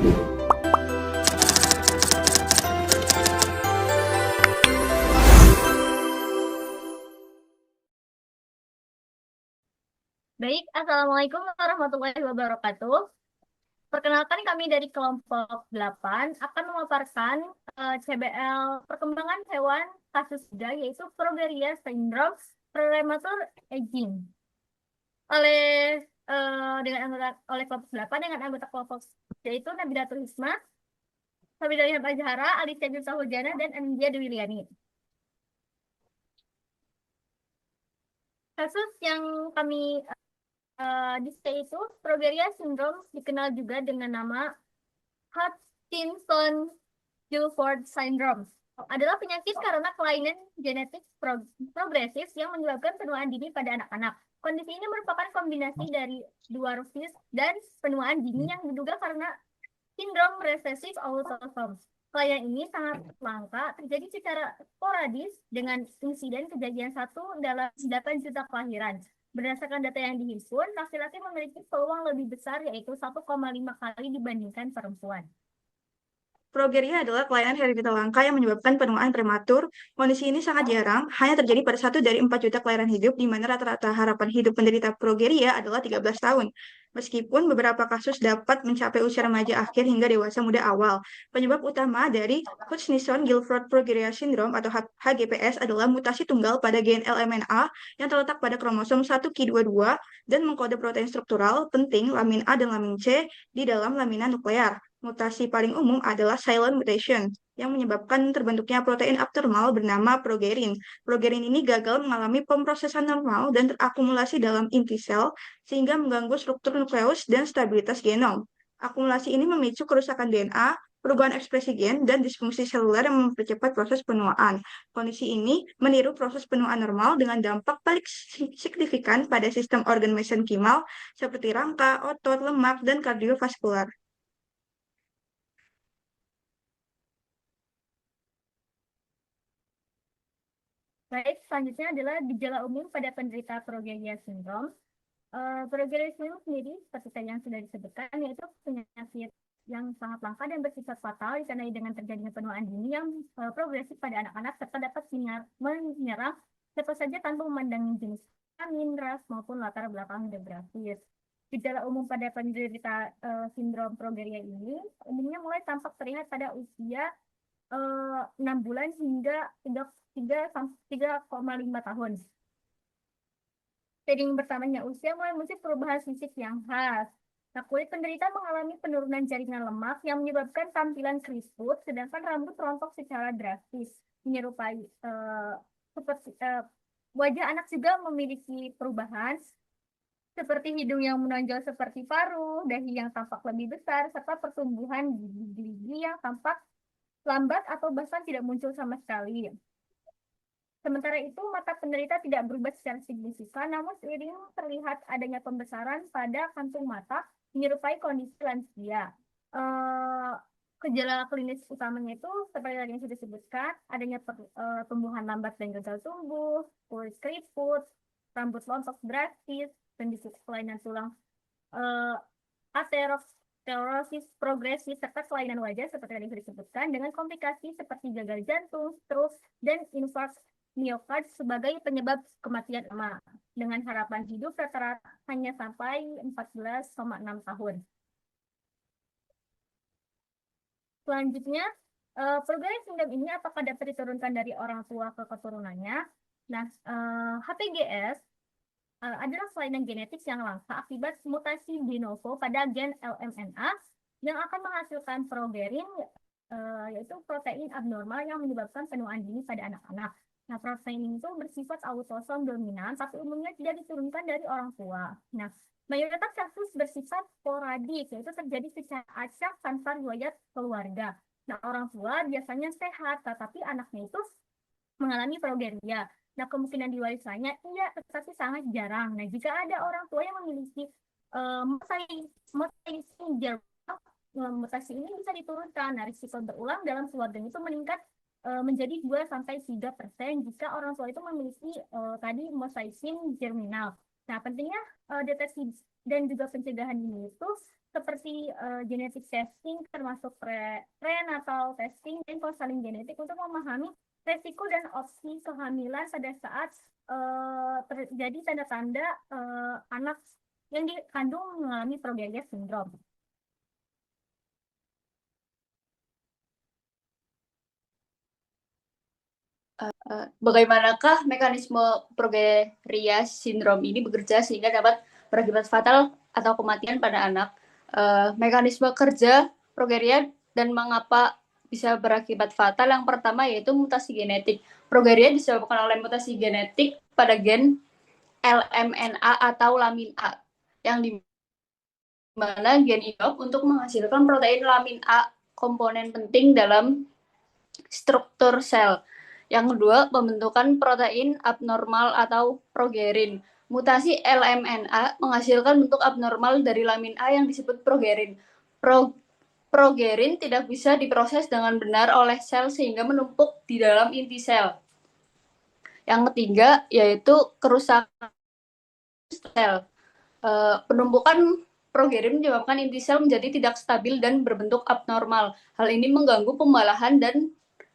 Baik, Assalamualaikum warahmatullahi wabarakatuh. Perkenalkan kami dari kelompok 8 akan memaparkan CBL perkembangan hewan kasus 3 yaitu Progeria syndrome premature aging. Oleh kelompok 8 dengan anggota kelompok yaitu Nabila Tuhisma, Sabida Ilham Azhara, Alicia Jusa Hujana, dan Anindya Dewi Liani. Kasus yang kami display itu Progeria syndrome dikenal juga dengan nama Hutchinson-Gilford syndrome. Adalah penyakit karena kelainan genetik progresif yang menyebabkan penuaan dini pada anak-anak. Kondisi ini merupakan kombinasi dari dwarfism dan penuaan dini yang diduga karena sindrom resesif autosomal. Kelainan ini sangat langka, terjadi secara sporadis dengan insiden kejadian 1 dalam 8 juta kelahiran. Berdasarkan data yang dihimpun, laki-laki memiliki peluang lebih besar yaitu 1,5 kali dibandingkan perempuan. Progeria adalah kelainan hereditas langka yang menyebabkan penuaan prematur. Kondisi ini sangat jarang, hanya terjadi pada 1 dari 4 juta kelahiran hidup, di mana rata-rata harapan hidup penderita progeria adalah 13 tahun. Meskipun beberapa kasus dapat mencapai usia remaja akhir hingga dewasa muda awal, penyebab utama dari Hutchinson-Gilford progeria syndrome atau HGPS adalah mutasi tunggal pada gen LMNA yang terletak pada kromosom 1q22 dan mengkode protein struktural penting lamin A dan lamin C di dalam lamina nuklear. Mutasi paling umum adalah silent mutation, yang menyebabkan terbentuknya protein abnormal bernama progerin. Progerin ini gagal mengalami pemrosesan normal dan terakumulasi dalam inti sel, sehingga mengganggu struktur nukleus dan stabilitas genom. Akumulasi ini memicu kerusakan DNA, perubahan ekspresi gen, dan disfungsi seluler yang mempercepat proses penuaan. Kondisi ini meniru proses penuaan normal dengan dampak paling signifikan pada sistem organ mesenkimal seperti rangka, otot, lemak, dan kardiovaskular. Baik, selanjutnya adalah gejala umum pada penderita progeria syndrome. Progeria syndrome sendiri, seperti yang sudah disebutkan, yaitu penyakit yang sangat langka dan bersifat fatal ditandai dengan terjadinya penuaan dini yang progresif pada anak-anak serta dapat menyerang siapa saja tanpa memandang jenis kelamin, ras, maupun latar belakang demografis. Gejala umum pada penderita sindrom progeria ini umumnya mulai tampak terlihat pada usia 6 bulan hingga 3,5 tahun. Seiring bertambahnya usia mulai muncul perubahan fisik yang khas. Nah, kulit penderita mengalami penurunan jaringan lemak yang menyebabkan tampilan keriput, sedangkan rambut rontok secara drastis, menyerupai seperti wajah anak juga memiliki perubahan seperti hidung yang menonjol seperti paruh, dahi yang tampak lebih besar, serta pertumbuhan gigi yang tampak lambat atau bahkan tidak muncul sama sekali. Sementara itu, mata penderita tidak berubah secara signifikan, namun seiring terlihat adanya pembesaran pada kantung mata menyerupai kondisi lansia. Gejala klinis utamanya itu seperti yang sudah disebutkan, adanya tumbuhan lambat dan gagal tumbuh, kulit keriput, rambut lontok drastis, kondisi kelainan tulang aterosklerosis progresif serta kelainan wajah seperti yang sudah disebutkan dengan komplikasi seperti gagal jantung, stroke, dan infark miokard sebagai penyebab kematian emak dengan harapan hidup rata-rata hanya sampai 14,6 tahun. Selanjutnya, Progeria syndrome ini apakah dapat diturunkan dari orang tua ke keturunannya? Nah, HPGS adalah kelainan genetik yang langka akibat mutasi de novo pada gen LMNA yang akan menghasilkan progerin, yaitu protein abnormal yang menyebabkan penuaan dini pada anak-anak. Nah, protein itu bersifat autosom dominan, tapi umumnya tidak diturunkan dari orang tua. Nah, mayoritas kasus bersifat sporadik, yaitu terjadi secara acak tanpa riwayat keluarga. Nah, orang tua biasanya sehat, tetapi anaknya itu mengalami progeria. Nah, kemungkinan diwariskannya iya, tetapi sangat jarang. Nah, jika ada orang tua yang memiliki mutasi ini bisa diturunkan. Nah, risiko berulang dalam keluarga itu meningkat menjadi 2-3% jika orang tua itu memiliki tadi mosaicism germinal. Nah, pentingnya deteksi dan juga pencegahan dini itu seperti genetic testing termasuk prenatal testing dan konseling genetik untuk memahami resiko dan opsi kehamilan pada saat terjadi tanda-tanda anak yang dikandung mengalami progeria sindrom. Bagaimanakah mekanisme progeria sindrom ini bekerja sehingga dapat berakibat fatal atau kematian pada anak? Mekanisme kerja progeria dan mengapa bisa berakibat fatal? Yang pertama yaitu mutasi genetik. Progeria disebabkan oleh mutasi genetik pada gen LMNA atau lamin A, yang di mana gen ini untuk menghasilkan protein lamin A, komponen penting dalam struktur sel. Yang kedua, pembentukan protein abnormal atau progerin. Mutasi LMNA menghasilkan bentuk abnormal dari lamin A yang disebut progerin. Progerin tidak bisa diproses dengan benar oleh sel sehingga menumpuk di dalam inti sel. Yang ketiga, yaitu kerusakan sel. Penumpukan progerin menyebabkan inti sel menjadi tidak stabil dan berbentuk abnormal. Hal ini mengganggu pembalahan dan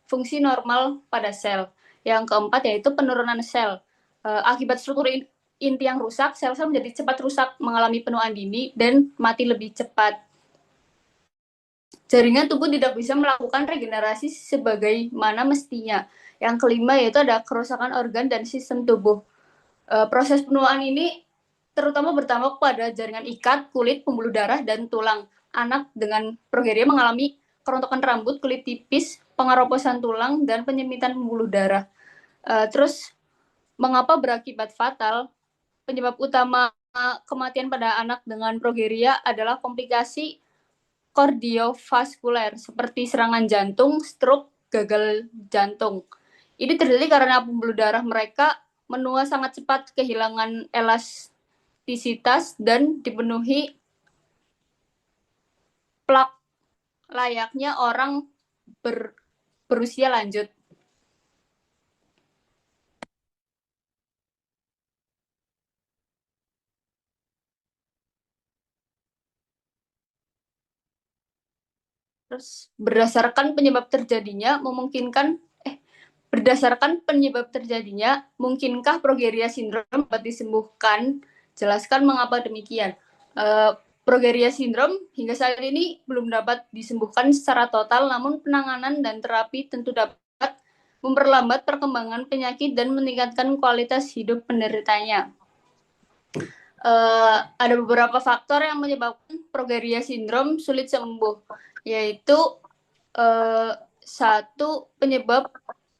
fungsi normal pada sel. Yang keempat yaitu penurunan sel. Akibat struktur inti yang rusak, sel-sel menjadi cepat rusak, mengalami penuaan dini, dan mati lebih cepat. Jaringan tubuh tidak bisa melakukan regenerasi sebagaimana mestinya. Yang kelima yaitu ada kerusakan organ dan sistem tubuh. Proses penuaan ini terutama berdampak pada jaringan ikat, kulit, pembuluh darah, dan tulang. Anak dengan progeria mengalami kerontokan rambut, kulit tipis, pengeroposan tulang, dan penyempitan pembuluh darah. Terus, mengapa berakibat fatal? Penyebab utama kematian pada anak dengan progeria adalah komplikasi kardiovaskuler seperti serangan jantung, stroke, gagal jantung. Ini terjadi karena pembuluh darah mereka menua sangat cepat, kehilangan elastisitas, dan dipenuhi plak layaknya orang berusia lanjut. Terus berdasarkan penyebab terjadinya, mungkinkah progeria sindrom dapat disembuhkan? Jelaskan mengapa demikian. Progeria sindrom hingga saat ini belum dapat disembuhkan secara total, namun penanganan dan terapi tentu dapat memperlambat perkembangan penyakit dan meningkatkan kualitas hidup penderitanya. Ada beberapa faktor yang menyebabkan progeria sindrom sulit sembuh, yaitu satu,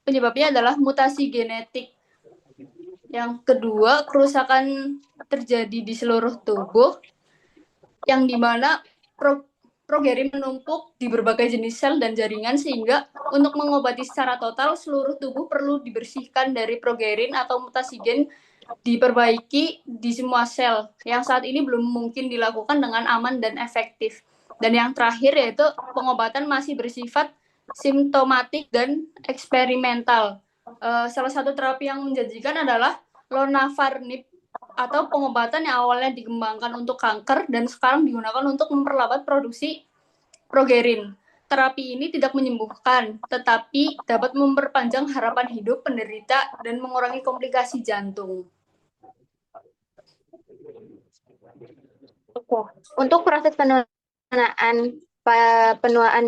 penyebabnya adalah mutasi genetik. Yang kedua, kerusakan terjadi di seluruh tubuh, yang dimana progerin menumpuk di berbagai jenis sel dan jaringan, sehingga untuk mengobati secara total seluruh tubuh perlu dibersihkan dari progerin atau mutasi gen, diperbaiki di semua sel, yang saat ini belum mungkin dilakukan dengan aman dan efektif. Dan yang terakhir yaitu pengobatan masih bersifat simptomatik dan eksperimental. Salah satu terapi yang menjanjikan adalah lonafarnib, atau pengobatan yang awalnya dikembangkan untuk kanker dan sekarang digunakan untuk memperlambat produksi progerin. Terapi ini tidak menyembuhkan, tetapi dapat memperpanjang harapan hidup penderita dan mengurangi komplikasi jantung. Untuk proses penuaan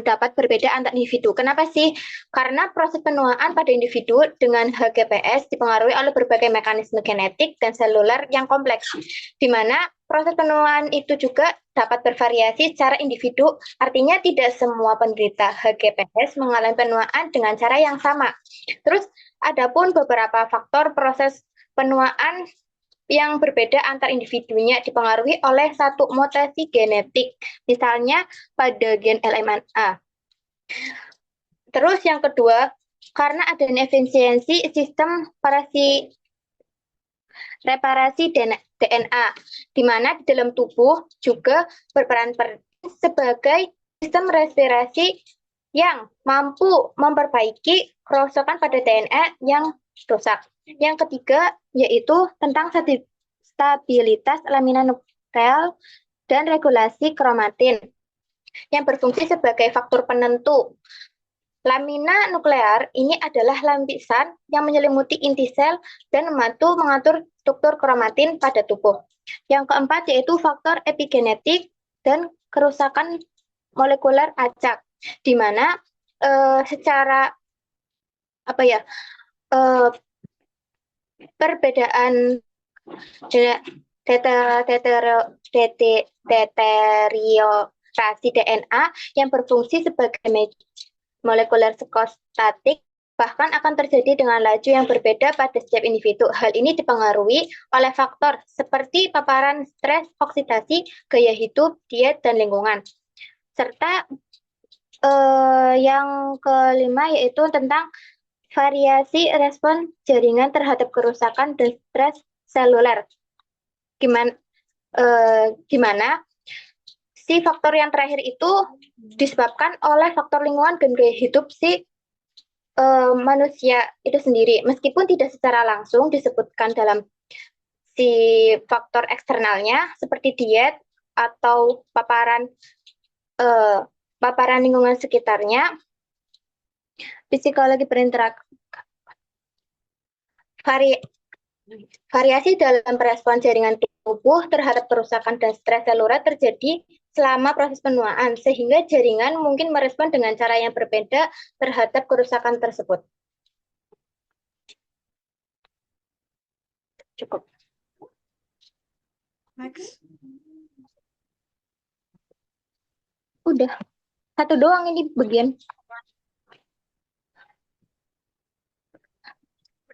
dapat berbeda antar individu. Kenapa sih? Karena proses penuaan pada individu dengan HGPS dipengaruhi oleh berbagai mekanisme genetik dan seluler yang kompleks, di mana proses penuaan itu juga dapat bervariasi secara individu, artinya tidak semua penderita HGPS mengalami penuaan dengan cara yang sama. Terus, adapun beberapa faktor proses penuaan yang berbeda antar individunya dipengaruhi oleh satu mutasi genetik, misalnya pada gen LMNA. Terus yang kedua, karena adanya efisiensi sistem reparasi DNA, di mana di dalam tubuh juga berperan sebagai sistem respirasi yang mampu memperbaiki kerusakan pada DNA yang rusak. Yang ketiga yaitu tentang stabilitas sel, dan regulasi kromatin yang berfungsi sebagai faktor penentu. Lamina nuklear ini adalah lapisan yang menyelimuti inti sel dan membantu mengatur struktur kromatin pada tubuh. Yang keempat yaitu faktor epigenetik dan kerusakan molekuler acak, di mana secara apa ya perbedaan deteriorasi DNA yang berfungsi sebagai molekuler psikostatik bahkan akan terjadi dengan laju yang berbeda pada setiap individu. Hal ini dipengaruhi oleh faktor seperti paparan stres, oksidasi, gaya hidup, diet, dan lingkungan. Serta yang kelima yaitu tentang variasi respon jaringan terhadap kerusakan dan stres seluler. Gimana si faktor yang terakhir itu disebabkan oleh faktor lingkungan dan gaya hidup si manusia itu sendiri, meskipun tidak secara langsung disebutkan dalam si faktor eksternalnya seperti diet atau paparan lingkungan sekitarnya. Psikologi berinteraksi, variasi dalam respon jaringan tubuh terhadap kerusakan dan stres seluler terjadi selama proses penuaan, sehingga jaringan mungkin merespon dengan cara yang berbeda terhadap kerusakan tersebut. Cukup. Next. Udah. Satu doang ini bagian.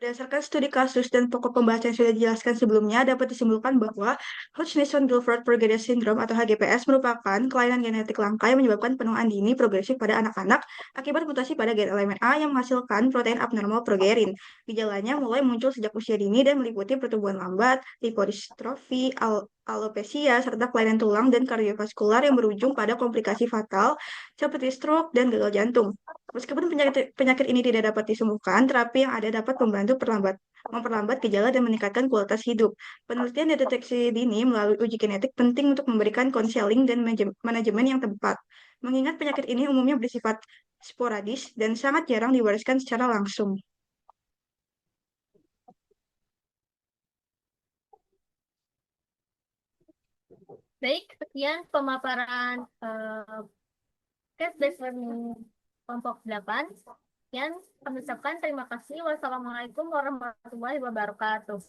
Berdasarkan studi kasus dan pokok pembahasan yang sudah dijelaskan sebelumnya, dapat disimpulkan bahwa Hutchinson-Gilford progeria syndrome atau HGPS merupakan kelainan genetik langka yang menyebabkan penuaan dini progresif pada anak-anak akibat mutasi pada gen elemen A yang menghasilkan protein abnormal progerin. Gejalanya mulai muncul sejak usia dini dan meliputi pertumbuhan lambat, lipodystrofi, alopecia, serta kelainan tulang dan kardiovaskular yang berujung pada komplikasi fatal seperti stroke dan gagal jantung. Meskipun penyakit ini tidak dapat disembuhkan, terapi yang ada dapat membantu memperlambat gejala dan meningkatkan kualitas hidup. Penelitian dan deteksi dini melalui uji genetik penting untuk memberikan konseling dan manajemen yang tepat. Mengingat penyakit ini umumnya bersifat sporadis dan sangat jarang diwariskan secara langsung. Baik, sekian pemaparan case-based learning kelompok 8. Sekian, kami ucapkan terima kasih. Wassalamualaikum warahmatullahi wabarakatuh.